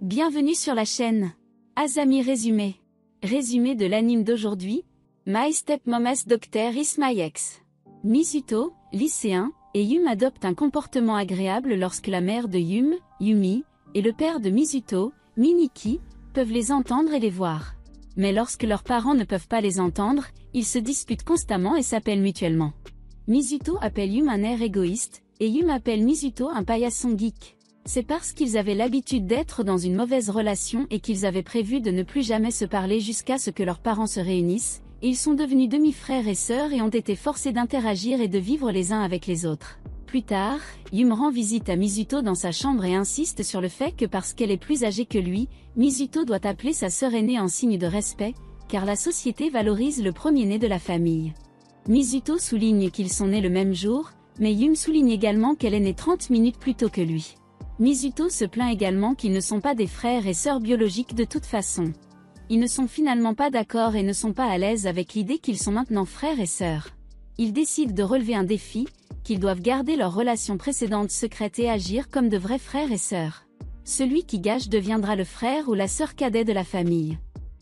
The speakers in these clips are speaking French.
Bienvenue sur la chaîne. Azami résumé. Résumé de l'anime d'aujourd'hui. My Stepmom's Doctor is my ex. Mizuto, lycéen, et Yum adoptent un comportement agréable lorsque la mère de Yum, Yumi, et le père de Mizuto, Miniki, peuvent les entendre et les voir. Mais lorsque leurs parents ne peuvent pas les entendre, ils se disputent constamment et s'appellent mutuellement. Mizuto appelle Yum un air égoïste, et Yum appelle Mizuto un paillasson geek. C'est parce qu'ils avaient l'habitude d'être dans une mauvaise relation et qu'ils avaient prévu de ne plus jamais se parler jusqu'à ce que leurs parents se réunissent, et ils sont devenus demi-frères et sœurs et ont été forcés d'interagir et de vivre les uns avec les autres. Plus tard, Yum rend visite à Mizuto dans sa chambre et insiste sur le fait que parce qu'elle est plus âgée que lui, Mizuto doit appeler sa sœur aînée en signe de respect, car la société valorise le premier-né de la famille. Mizuto souligne qu'ils sont nés le même jour, mais Yum souligne également qu'elle est née 30 minutes plus tôt que lui. Mizuto se plaint également qu'ils ne sont pas des frères et sœurs biologiques de toute façon. Ils ne sont finalement pas d'accord et ne sont pas à l'aise avec l'idée qu'ils sont maintenant frères et sœurs. Ils décident de relever un défi, qu'ils doivent garder leur relation précédente secrète et agir comme de vrais frères et sœurs. Celui qui gâche deviendra le frère ou la sœur cadet de la famille.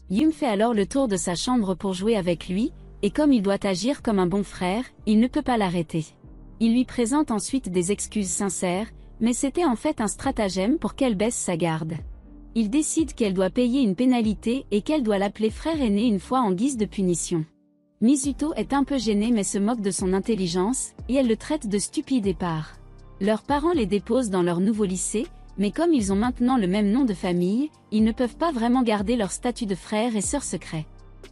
Yum fait alors le tour de sa chambre pour jouer avec lui, et comme il doit agir comme un bon frère, il ne peut pas l'arrêter. Il lui présente ensuite des excuses sincères, mais c'était en fait un stratagème pour qu'elle baisse sa garde. Il décide qu'elle doit payer une pénalité et qu'elle doit l'appeler frère aîné une fois en guise de punition. Mizuto est un peu gênée mais se moque de son intelligence, et elle le traite de stupide et part. Leurs parents les déposent dans leur nouveau lycée, mais comme ils ont maintenant le même nom de famille, ils ne peuvent pas vraiment garder leur statut de frère et sœur secret.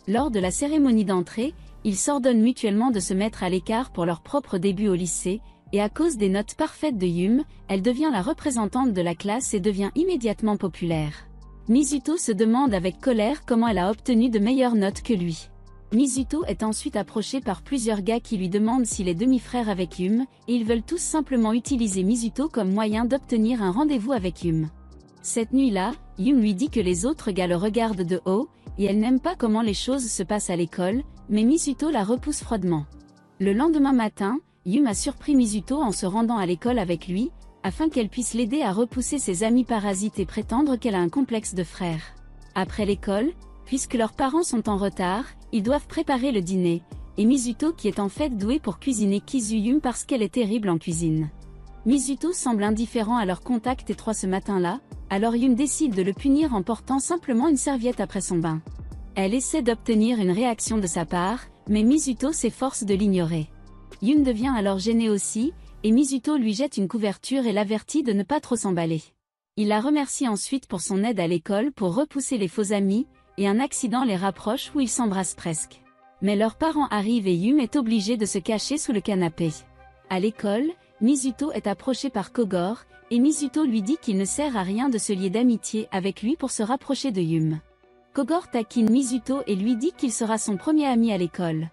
Lors de la cérémonie d'entrée, ils s'ordonnent mutuellement de se mettre à l'écart pour leur propre début au lycée, et à cause des notes parfaites de Yum, elle devient la représentante de la classe et devient immédiatement populaire. Mizuto se demande avec colère comment elle a obtenu de meilleures notes que lui. Mizuto est ensuite approchée par plusieurs gars qui lui demandent s'il est demi-frère avec Yum, et ils veulent tous simplement utiliser Mizuto comme moyen d'obtenir un rendez-vous avec Yum. Cette nuit-là, Yum lui dit que les autres gars le regardent de haut, et elle n'aime pas comment les choses se passent à l'école, mais Mizuto la repousse froidement. Le lendemain matin, Yum a surpris Mizuto en se rendant à l'école avec lui, afin qu'elle puisse l'aider à repousser ses amis parasites et prétendre qu'elle a un complexe de frère. Après l'école, puisque leurs parents sont en retard, ils doivent préparer le dîner, et Mizuto qui est en fait douée pour cuisiner Kizu Yum parce qu'elle est terrible en cuisine. Mizuto semble indifférent à leur contact étroit ce matin-là, alors Yum décide de le punir en portant simplement une serviette après son bain. Elle essaie d'obtenir une réaction de sa part, mais Mizuto s'efforce de l'ignorer. Yum devient alors gêné aussi, et Mizuto lui jette une couverture et l'avertit de ne pas trop s'emballer. Il la remercie ensuite pour son aide à l'école pour repousser les faux amis, et un accident les rapproche où ils s'embrassent presque. Mais leurs parents arrivent et Yum est obligé de se cacher sous le canapé. À l'école, Mizuto est approché par Kogoro, et Mizuto lui dit qu'il ne sert à rien de se lier d'amitié avec lui pour se rapprocher de Yum. Kogoro taquine Mizuto et lui dit qu'il sera son premier ami à l'école.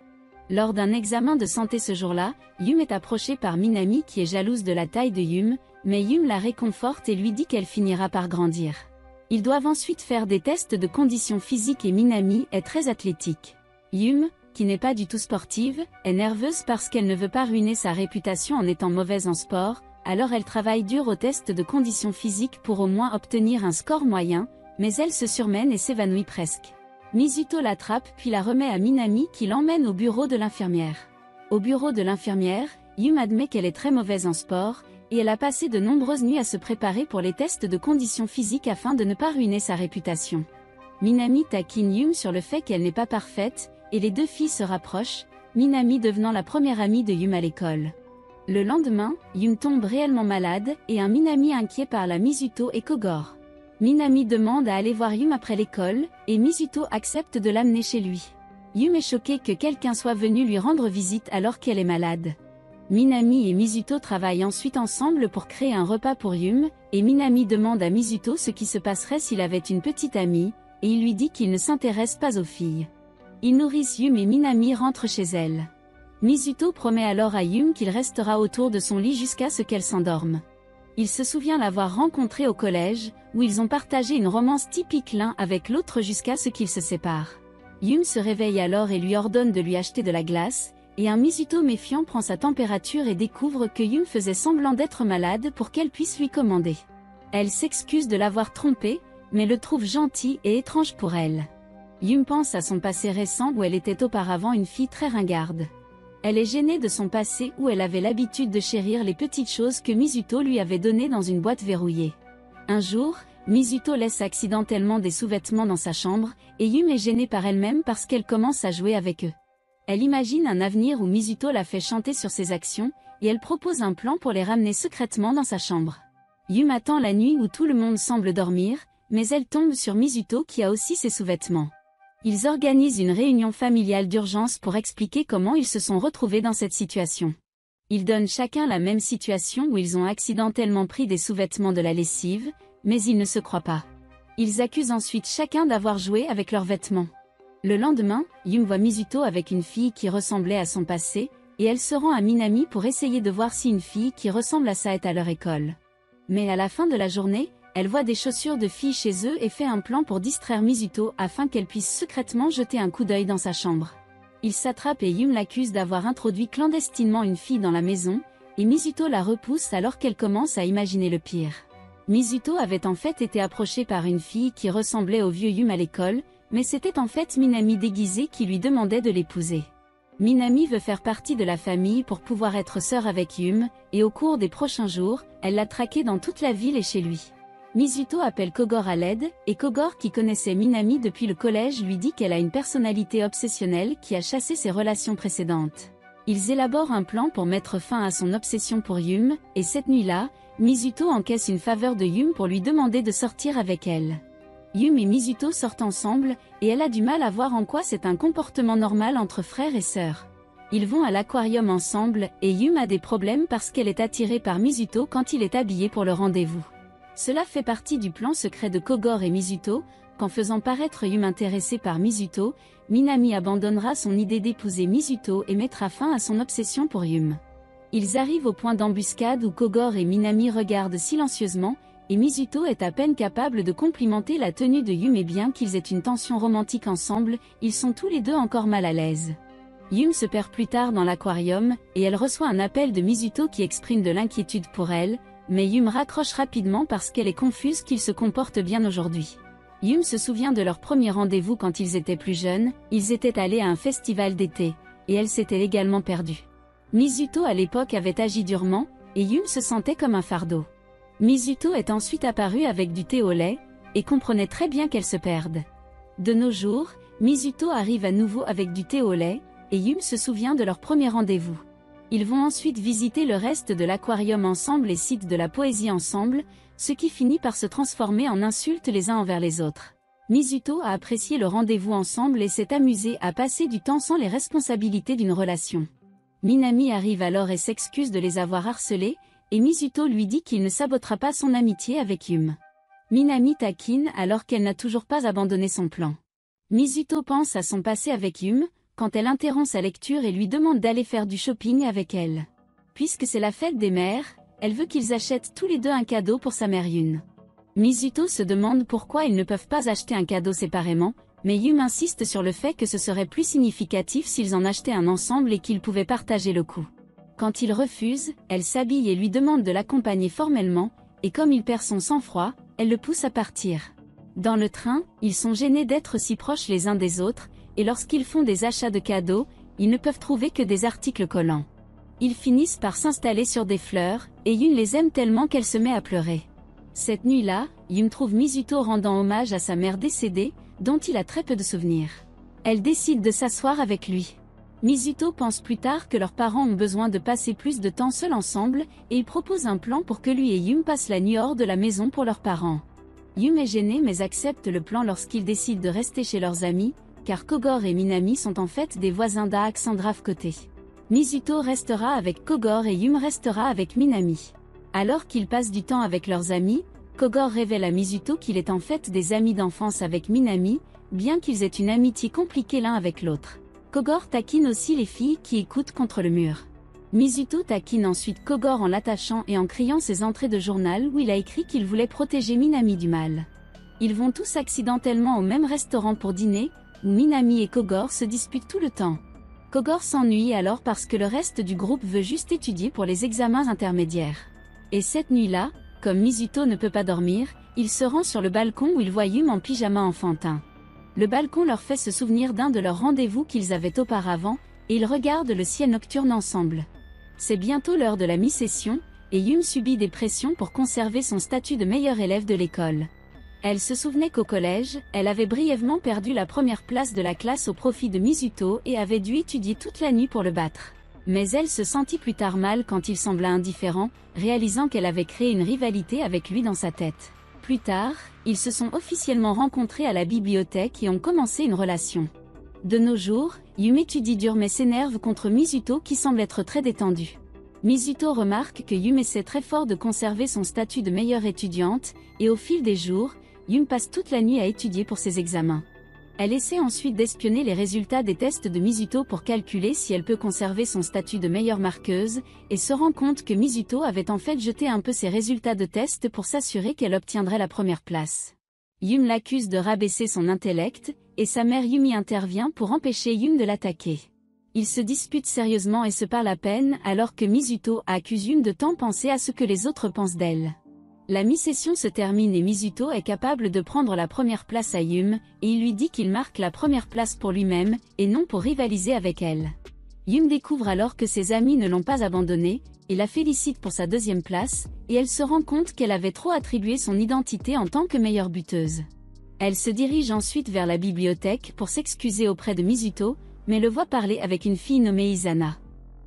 Lors d'un examen de santé ce jour-là, Yum est approchée par Minami qui est jalouse de la taille de Yum, mais Yum la réconforte et lui dit qu'elle finira par grandir. Ils doivent ensuite faire des tests de conditions physiques et Minami est très athlétique. Yum, qui n'est pas du tout sportive, est nerveuse parce qu'elle ne veut pas ruiner sa réputation en étant mauvaise en sport, alors elle travaille dur aux tests de conditions physiques pour au moins obtenir un score moyen, mais elle se surmène et s'évanouit presque. Mizuto l'attrape puis la remet à Minami qui l'emmène au bureau de l'infirmière. Au bureau de l'infirmière, Yum admet qu'elle est très mauvaise en sport, et elle a passé de nombreuses nuits à se préparer pour les tests de conditions physiques afin de ne pas ruiner sa réputation. Minami taquine Yum sur le fait qu'elle n'est pas parfaite, et les deux filles se rapprochent, Minami devenant la première amie de Yum à l'école. Le lendemain, Yum tombe réellement malade, et un Minami inquiet parle à Mizuto et Kogoro. Minami demande à aller voir Yum après l'école, et Mizuto accepte de l'amener chez lui. Yum est choquée que quelqu'un soit venu lui rendre visite alors qu'elle est malade. Minami et Mizuto travaillent ensuite ensemble pour créer un repas pour Yum, et Minami demande à Mizuto ce qui se passerait s'il avait une petite amie, et il lui dit qu'il ne s'intéresse pas aux filles. Ils nourrissent Yum et Minami rentre chez elle. Mizuto promet alors à Yum qu'il restera autour de son lit jusqu'à ce qu'elle s'endorme. Il se souvient l'avoir rencontrée au collège, où ils ont partagé une romance typique l'un avec l'autre jusqu'à ce qu'ils se séparent. Yum se réveille alors et lui ordonne de lui acheter de la glace, et un Mizuto méfiant prend sa température et découvre que Yum faisait semblant d'être malade pour qu'elle puisse lui commander. Elle s'excuse de l'avoir trompé, mais le trouve gentil et étrange pour elle. Yum pense à son passé récent où elle était auparavant une fille très ringarde. Elle est gênée de son passé où elle avait l'habitude de chérir les petites choses que Mizuto lui avait données dans une boîte verrouillée. Un jour, Mizuto laisse accidentellement des sous-vêtements dans sa chambre, et Yum est gênée par elle-même parce qu'elle commence à jouer avec eux. Elle imagine un avenir où Mizuto la fait chanter sur ses actions, et elle propose un plan pour les ramener secrètement dans sa chambre. Yum attend la nuit où tout le monde semble dormir, mais elle tombe sur Mizuto qui a aussi ses sous-vêtements. Ils organisent une réunion familiale d'urgence pour expliquer comment ils se sont retrouvés dans cette situation. Ils donnent chacun la même situation où ils ont accidentellement pris des sous-vêtements de la lessive, mais ils ne se croient pas. Ils accusent ensuite chacun d'avoir joué avec leurs vêtements. Le lendemain, Yum voit Mizuto avec une fille qui ressemblait à son passé, et elle se rend à Minami pour essayer de voir si une fille qui ressemble à ça est à leur école. Mais à la fin de la journée, elle voit des chaussures de filles chez eux et fait un plan pour distraire Mizuto afin qu'elle puisse secrètement jeter un coup d'œil dans sa chambre. Ils s'attrapent et Yum l'accuse d'avoir introduit clandestinement une fille dans la maison, et Mizuto la repousse alors qu'elle commence à imaginer le pire. Mizuto avait en fait été approchée par une fille qui ressemblait au vieux Yum à l'école, mais c'était en fait Minami déguisée qui lui demandait de l'épouser. Minami veut faire partie de la famille pour pouvoir être sœur avec Yum, et au cours des prochains jours, elle l'a traqué dans toute la ville et chez lui. Mizuto appelle Kogor à l'aide, et Kogor qui connaissait Minami depuis le collège lui dit qu'elle a une personnalité obsessionnelle qui a chassé ses relations précédentes. Ils élaborent un plan pour mettre fin à son obsession pour Yum, et cette nuit-là, Mizuto encaisse une faveur de Yum pour lui demander de sortir avec elle. Yum et Mizuto sortent ensemble, et elle a du mal à voir en quoi c'est un comportement normal entre frères et sœurs. Ils vont à l'aquarium ensemble, et Yum a des problèmes parce qu'elle est attirée par Mizuto quand il est habillé pour le rendez-vous. Cela fait partie du plan secret de Kogor et Mizuto, qu'en faisant paraître Yum intéressé par Mizuto, Minami abandonnera son idée d'épouser Mizuto et mettra fin à son obsession pour Yum. Ils arrivent au point d'embuscade où Kogor et Minami regardent silencieusement, et Mizuto est à peine capable de complimenter la tenue de Yum et bien qu'ils aient une tension romantique ensemble, ils sont tous les deux encore mal à l'aise. Yum se perd plus tard dans l'aquarium, et elle reçoit un appel de Mizuto qui exprime de l'inquiétude pour elle, mais Yum raccroche rapidement parce qu'elle est confuse qu'il se comporte bien aujourd'hui. Yum se souvient de leur premier rendez-vous quand ils étaient plus jeunes, ils étaient allés à un festival d'été, et elle s'était également perdue. Mizuto à l'époque avait agi durement, et Yum se sentait comme un fardeau. Mizuto est ensuite apparue avec du thé au lait, et comprenait très bien qu'elle se perde. De nos jours, Mizuto arrive à nouveau avec du thé au lait, et Yum se souvient de leur premier rendez-vous. Ils vont ensuite visiter le reste de l'aquarium ensemble et citent de la poésie ensemble, ce qui finit par se transformer en insultes les uns envers les autres. Mizuto a apprécié le rendez-vous ensemble et s'est amusé à passer du temps sans les responsabilités d'une relation. Minami arrive alors et s'excuse de les avoir harcelés, et Mizuto lui dit qu'il ne sabotera pas son amitié avec Yum. Minami taquine alors qu'elle n'a toujours pas abandonné son plan. Mizuto pense à son passé avec Yum, quand elle interrompt sa lecture et lui demande d'aller faire du shopping avec elle. Puisque c'est la fête des mères, elle veut qu'ils achètent tous les deux un cadeau pour sa mère Yun. Mizuto se demande pourquoi ils ne peuvent pas acheter un cadeau séparément, mais Yum insiste sur le fait que ce serait plus significatif s'ils en achetaient un ensemble et qu'ils pouvaient partager le coût. Quand il refuse, elle s'habille et lui demande de l'accompagner formellement, et comme il perd son sang-froid, elle le pousse à partir. Dans le train, ils sont gênés d'être si proches les uns des autres, et lorsqu'ils font des achats de cadeaux, ils ne peuvent trouver que des articles collants. Ils finissent par s'installer sur des fleurs, et Yun les aime tellement qu'elle se met à pleurer. Cette nuit-là, Yun trouve Mizuto rendant hommage à sa mère décédée, dont il a très peu de souvenirs. Elle décide de s'asseoir avec lui. Mizuto pense plus tard que leurs parents ont besoin de passer plus de temps seuls ensemble, et il propose un plan pour que lui et Yum passent la nuit hors de la maison pour leurs parents. Yum est gêné mais accepte le plan lorsqu'ils décident de rester chez leurs amis, car Kogor et Minami sont en fait des voisins d'Alexandra côté. Mizuto restera avec Kogor et Yum restera avec Minami. Alors qu'ils passent du temps avec leurs amis, Kogor révèle à Mizuto qu'il est en fait des amis d'enfance avec Minami, bien qu'ils aient une amitié compliquée l'un avec l'autre. Kogor taquine aussi les filles qui écoutent contre le mur. Mizuto taquine ensuite Kogor en l'attachant et en criant ses entrées de journal où il a écrit qu'il voulait protéger Minami du mal. Ils vont tous accidentellement au même restaurant pour dîner, où Minami et Kogor se disputent tout le temps. Kogor s'ennuie alors parce que le reste du groupe veut juste étudier pour les examens intermédiaires. Et cette nuit-là, Comme Mizuto ne peut pas dormir, il se rend sur le balcon où il voit Yum en pyjama enfantin. Le balcon leur fait se souvenir d'un de leurs rendez-vous qu'ils avaient auparavant, et ils regardent le ciel nocturne ensemble. C'est bientôt l'heure de la mi-session, et Yum subit des pressions pour conserver son statut de meilleur élève de l'école. Elle se souvenait qu'au collège, elle avait brièvement perdu la première place de la classe au profit de Mizuto et avait dû étudier toute la nuit pour le battre. Mais elle se sentit plus tard mal quand il sembla indifférent, réalisant qu'elle avait créé une rivalité avec lui dans sa tête. Plus tard, ils se sont officiellement rencontrés à la bibliothèque et ont commencé une relation. De nos jours, Yum étudie dur mais s'énerve contre Mizuto qui semble être très détendu. Mizuto remarque que Yum essaie très fort de conserver son statut de meilleure étudiante, et au fil des jours, Yum passe toute la nuit à étudier pour ses examens. Elle essaie ensuite d'espionner les résultats des tests de Mizuto pour calculer si elle peut conserver son statut de meilleure marqueuse, et se rend compte que Mizuto avait en fait jeté un peu ses résultats de test pour s'assurer qu'elle obtiendrait la première place. Yum l'accuse de rabaisser son intellect, et sa mère Yumi intervient pour empêcher Yum de l'attaquer. Ils se disputent sérieusement et se parlent à peine alors que Mizuto accuse Yum de tant penser à ce que les autres pensent d'elle. La mi-session se termine et Mizuto est capable de prendre la première place à Yum, et il lui dit qu'il marque la première place pour lui-même, et non pour rivaliser avec elle. Yum découvre alors que ses amis ne l'ont pas abandonnée, et la félicite pour sa deuxième place, et elle se rend compte qu'elle avait trop attribué son identité en tant que meilleure buteuse. Elle se dirige ensuite vers la bibliothèque pour s'excuser auprès de Mizuto, mais le voit parler avec une fille nommée Izana.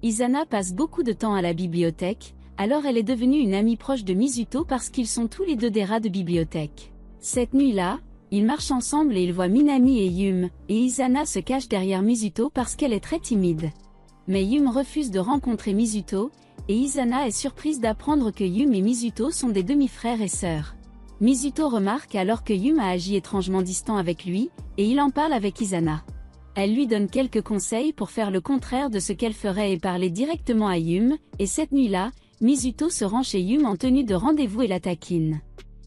Izana passe beaucoup de temps à la bibliothèque, alors elle est devenue une amie proche de Mizuto parce qu'ils sont tous les deux des rats de bibliothèque. Cette nuit-là, ils marchent ensemble et ils voient Minami et Yum, et Izana se cache derrière Mizuto parce qu'elle est très timide. Mais Yum refuse de rencontrer Mizuto, et Izana est surprise d'apprendre que Yum et Mizuto sont des demi-frères et sœurs. Mizuto remarque alors que Yum a agi étrangement distant avec lui, et il en parle avec Izana. Elle lui donne quelques conseils pour faire le contraire de ce qu'elle ferait et parler directement à Yum, et cette nuit-là, Mizuto se rend chez Yum en tenue de rendez-vous et la taquine.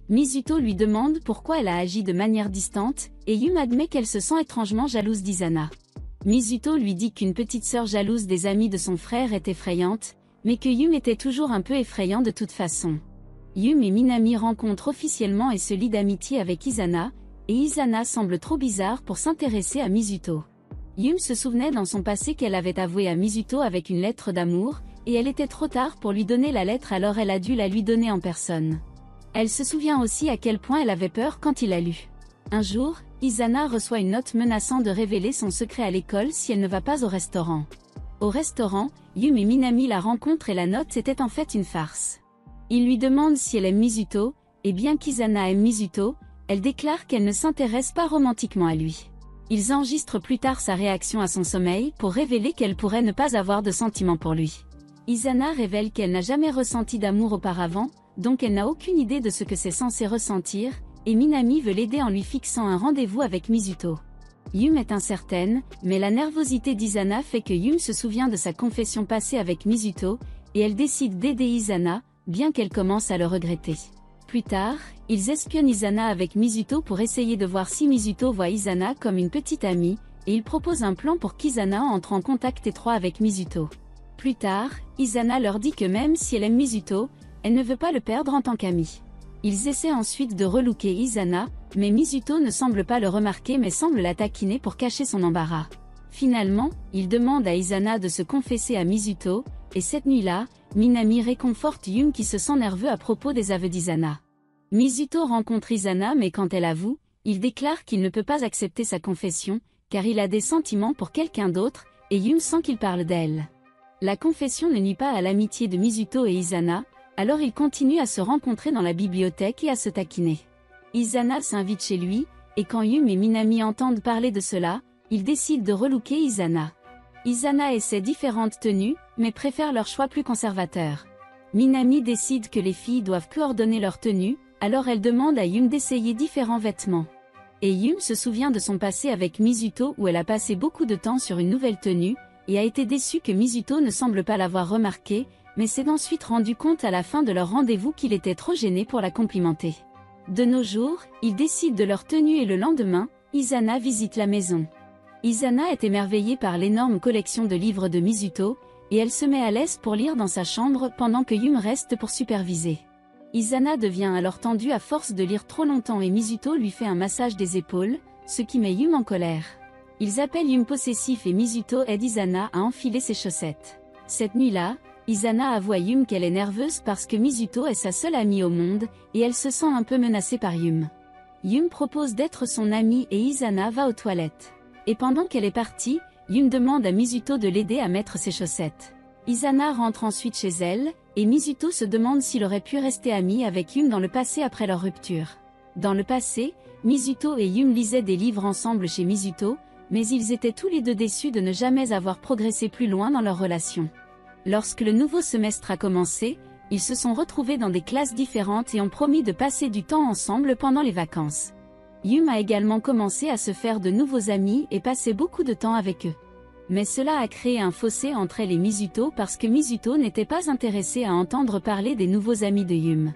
Mizuto lui demande pourquoi elle a agi de manière distante, et Yum admet qu'elle se sent étrangement jalouse d'Izana. Mizuto lui dit qu'une petite sœur jalouse des amis de son frère est effrayante, mais que Yum était toujours un peu effrayant de toute façon. Yum et Minami rencontrent officiellement et se lient d'amitié avec Izana, et Izana semble trop bizarre pour s'intéresser à Mizuto. Yum se souvenait dans son passé qu'elle avait avoué à Mizuto avec une lettre d'amour, et elle était trop tard pour lui donner la lettre alors elle a dû la lui donner en personne. Elle se souvient aussi à quel point elle avait peur quand il l'a lu. Un jour, Izana reçoit une note menaçant de révéler son secret à l'école si elle ne va pas au restaurant. Au restaurant, Yum et Minami la rencontrent et la note était en fait une farce. Il lui demande si elle aime Mizuto, et bien qu'Izana aime Mizuto, elle déclare qu'elle ne s'intéresse pas romantiquement à lui. Ils enregistrent plus tard sa réaction à son sommeil pour révéler qu'elle pourrait ne pas avoir de sentiments pour lui. Izana révèle qu'elle n'a jamais ressenti d'amour auparavant, donc elle n'a aucune idée de ce que c'est censé ressentir, et Minami veut l'aider en lui fixant un rendez-vous avec Mizuto. Yum est incertaine, mais la nervosité d'Izana fait que Yum se souvient de sa confession passée avec Mizuto, et elle décide d'aider Izana, bien qu'elle commence à le regretter. Plus tard, ils espionnent Izana avec Mizuto pour essayer de voir si Mizuto voit Izana comme une petite amie, et ils proposent un plan pour qu'Izana entre en contact étroit avec Mizuto. Plus tard, Izana leur dit que même si elle aime Mizuto, elle ne veut pas le perdre en tant qu'amie. Ils essaient ensuite de relooker Izana, mais Mizuto ne semble pas le remarquer mais semble la taquiner pour cacher son embarras. Finalement, il demande à Izana de se confesser à Mizuto, et cette nuit-là, Minami réconforte Yum qui se sent nerveux à propos des aveux d'Izana. Mizuto rencontre Izana mais quand elle avoue, il déclare qu'il ne peut pas accepter sa confession, car il a des sentiments pour quelqu'un d'autre, et Yum sent qu'il parle d'elle. La confession ne nuit pas à l'amitié de Mizuto et Izana, alors ils continuent à se rencontrer dans la bibliothèque et à se taquiner. Izana s'invite chez lui, et quand Yum et Minami entendent parler de cela, ils décident de relooker Izana. Izana essaie différentes tenues, mais préfère leur choix plus conservateur. Minami décide que les filles doivent coordonner leurs tenues, alors elle demande à Yum d'essayer différents vêtements. Et Yum se souvient de son passé avec Mizuto où elle a passé beaucoup de temps sur une nouvelle tenue, et a été déçue que Mizuto ne semble pas l'avoir remarqué, mais s'est ensuite rendu compte à la fin de leur rendez-vous qu'il était trop gêné pour la complimenter. De nos jours, ils décident de leur tenue et le lendemain, Izana visite la maison. Izana est émerveillée par l'énorme collection de livres de Mizuto, et elle se met à l'aise pour lire dans sa chambre pendant que Yum reste pour superviser. Izana devient alors tendue à force de lire trop longtemps et Mizuto lui fait un massage des épaules, ce qui met Yum en colère. Ils appellent Yum possessif et Mizuto aide Izana à enfiler ses chaussettes. Cette nuit-là, Izana avoue à Yum qu'elle est nerveuse parce que Mizuto est sa seule amie au monde, et elle se sent un peu menacée par Yum. Yum propose d'être son amie et Izana va aux toilettes. Et pendant qu'elle est partie, Yum demande à Mizuto de l'aider à mettre ses chaussettes. Izana rentre ensuite chez elle, et Mizuto se demande s'il aurait pu rester ami avec Yum dans le passé après leur rupture. Dans le passé, Mizuto et Yum lisaient des livres ensemble chez Mizuto, mais ils étaient tous les deux déçus de ne jamais avoir progressé plus loin dans leur relation. Lorsque le nouveau semestre a commencé, ils se sont retrouvés dans des classes différentes et ont promis de passer du temps ensemble pendant les vacances. Yum a également commencé à se faire de nouveaux amis et passer beaucoup de temps avec eux. Mais cela a créé un fossé entre elle et Mizuto parce que Mizuto n'était pas intéressée à entendre parler des nouveaux amis de Yum.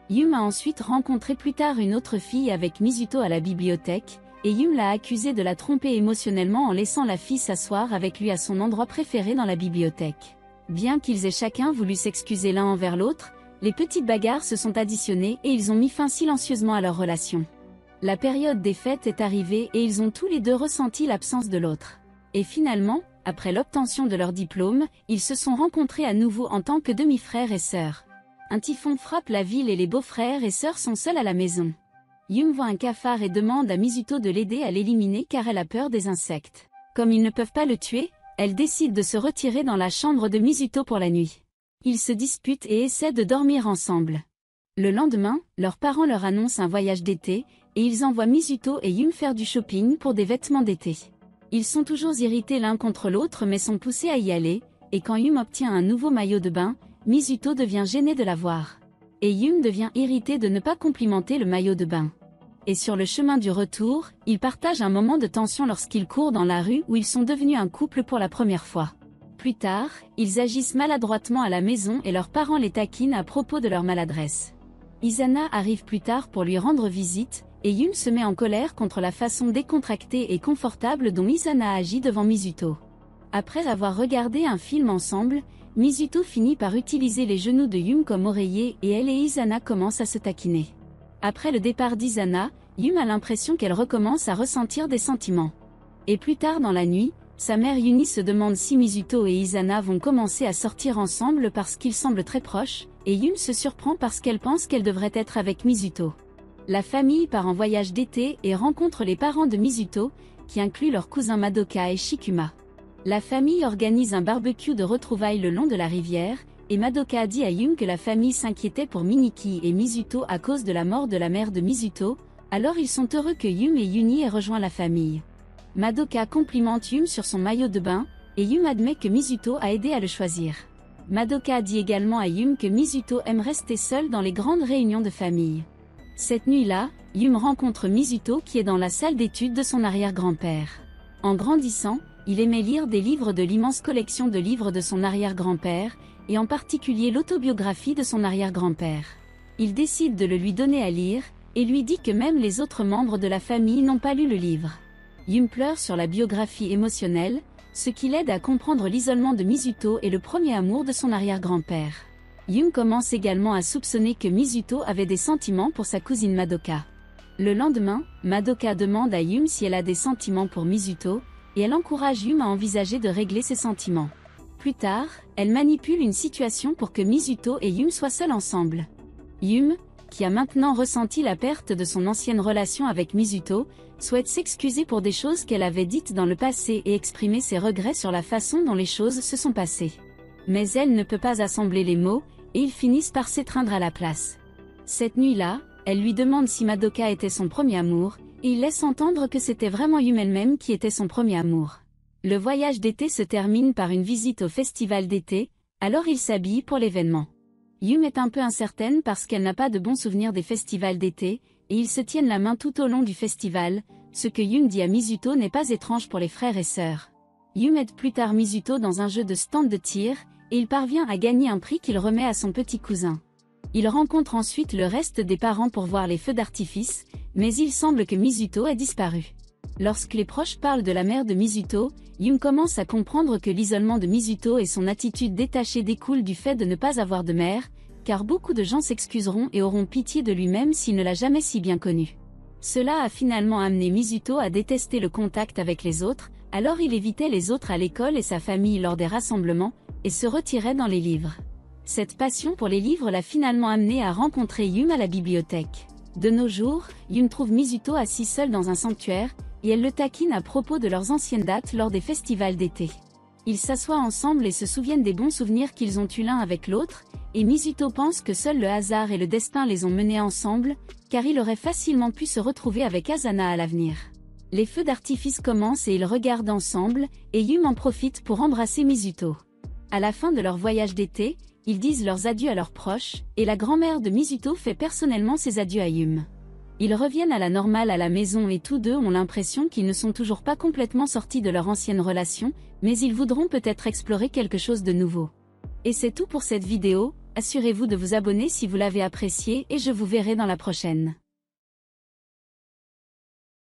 Yum a ensuite rencontré plus tard une autre fille avec Mizuto à la bibliothèque, et Yum l'a accusée de la tromper émotionnellement en laissant la fille s'asseoir avec lui à son endroit préféré dans la bibliothèque. Bien qu'ils aient chacun voulu s'excuser l'un envers l'autre, les petites bagarres se sont additionnées et ils ont mis fin silencieusement à leur relation. La période des fêtes est arrivée et ils ont tous les deux ressenti l'absence de l'autre. Et finalement, après l'obtention de leur diplôme, ils se sont rencontrés à nouveau en tant que demi-frères et sœurs. Un typhon frappe la ville et les beaux-frères et sœurs sont seuls à la maison. Yum voit un cafard et demande à Mizuto de l'aider à l'éliminer car elle a peur des insectes. Comme ils ne peuvent pas le tuer, elle décide de se retirer dans la chambre de Mizuto pour la nuit. Ils se disputent et essaient de dormir ensemble. Le lendemain, leurs parents leur annoncent un voyage d'été, et ils envoient Mizuto et Yum faire du shopping pour des vêtements d'été. Ils sont toujours irrités l'un contre l'autre mais sont poussés à y aller, et quand Yum obtient un nouveau maillot de bain, Mizuto devient gêné de la voir. Et Yum devient irrité de ne pas complimenter le maillot de bain. Et sur le chemin du retour, ils partagent un moment de tension lorsqu'ils courent dans la rue où ils sont devenus un couple pour la première fois. Plus tard, ils agissent maladroitement à la maison et leurs parents les taquinent à propos de leur maladresse. Izana arrive plus tard pour lui rendre visite, et Yum se met en colère contre la façon décontractée et confortable dont Izana agit devant Mizuto. Après avoir regardé un film ensemble, Mizuto finit par utiliser les genoux de Yum comme oreiller et elle et Izana commencent à se taquiner. Après le départ d'Izana, Yum a l'impression qu'elle recommence à ressentir des sentiments. Et plus tard dans la nuit, sa mère Yuni se demande si Mizuto et Izana vont commencer à sortir ensemble parce qu'ils semblent très proches, et Yum se surprend parce qu'elle pense qu'elle devrait être avec Mizuto. La famille part en voyage d'été et rencontre les parents de Mizuto, qui incluent leurs cousins Madoka et Shikuma. La famille organise un barbecue de retrouvailles le long de la rivière, et Madoka dit à Yum que la famille s'inquiétait pour Miniki et Mizuto à cause de la mort de la mère de Mizuto, alors ils sont heureux que Yum et Yuni aient rejoint la famille. Madoka complimente Yum sur son maillot de bain, et Yum admet que Mizuto a aidé à le choisir. Madoka dit également à Yum que Mizuto aime rester seul dans les grandes réunions de famille. Cette nuit-là, Yum rencontre Mizuto qui est dans la salle d'études de son arrière-grand-père. En grandissant, il aimait lire des livres de l'immense collection de livres de son arrière-grand-père, et en particulier l'autobiographie de son arrière-grand-père. Il décide de le lui donner à lire, et lui dit que même les autres membres de la famille n'ont pas lu le livre. Yum pleure sur la biographie émotionnelle, ce qui l'aide à comprendre l'isolement de Mizuto et le premier amour de son arrière-grand-père. Yum commence également à soupçonner que Mizuto avait des sentiments pour sa cousine Madoka. Le lendemain, Madoka demande à Yum si elle a des sentiments pour Mizuto, et elle encourage Yum à envisager de régler ses sentiments. Plus tard, elle manipule une situation pour que Mizuto et Yum soient seuls ensemble. Yum, qui a maintenant ressenti la perte de son ancienne relation avec Mizuto, souhaite s'excuser pour des choses qu'elle avait dites dans le passé et exprimer ses regrets sur la façon dont les choses se sont passées. Mais elle ne peut pas assembler les mots, et ils finissent par s'étreindre à la place. Cette nuit-là, elle lui demande si Madoka était son premier amour, et il laisse entendre que c'était vraiment Yum elle-même qui était son premier amour. Le voyage d'été se termine par une visite au festival d'été, alors il s'habille pour l'événement. Yum est un peu incertaine parce qu'elle n'a pas de bons souvenirs des festivals d'été, et ils se tiennent la main tout au long du festival, ce que Yum dit à Mizuto n'est pas étrange pour les frères et sœurs. Yum aide plus tard Mizuto dans un jeu de stand de tir, et il parvient à gagner un prix qu'il remet à son petit cousin. Il rencontre ensuite le reste des parents pour voir les feux d'artifice, mais il semble que Mizuto a disparu. Lorsque les proches parlent de la mère de Mizuto, Yum commence à comprendre que l'isolement de Mizuto et son attitude détachée découlent du fait de ne pas avoir de mère, car beaucoup de gens s'excuseront et auront pitié de lui-même s'il ne l'a jamais si bien connu. Cela a finalement amené Mizuto à détester le contact avec les autres, alors il évitait les autres à l'école et sa famille lors des rassemblements, et se retirait dans les livres. Cette passion pour les livres l'a finalement amené à rencontrer Yum à la bibliothèque. De nos jours, Yum trouve Mizuto assis seul dans un sanctuaire, et elle le taquine à propos de leurs anciennes dates lors des festivals d'été. Ils s'assoient ensemble et se souviennent des bons souvenirs qu'ils ont eus l'un avec l'autre, et Mizuto pense que seul le hasard et le destin les ont menés ensemble, car il aurait facilement pu se retrouver avec Asana à l'avenir. Les feux d'artifice commencent et ils regardent ensemble, et Yum en profite pour embrasser Mizuto. À la fin de leur voyage d'été, ils disent leurs adieux à leurs proches, et la grand-mère de Mizuto fait personnellement ses adieux à Yum. Ils reviennent à la normale à la maison et tous deux ont l'impression qu'ils ne sont toujours pas complètement sortis de leur ancienne relation, mais ils voudront peut-être explorer quelque chose de nouveau. Et c'est tout pour cette vidéo, assurez-vous de vous abonner si vous l'avez appréciée et je vous verrai dans la prochaine.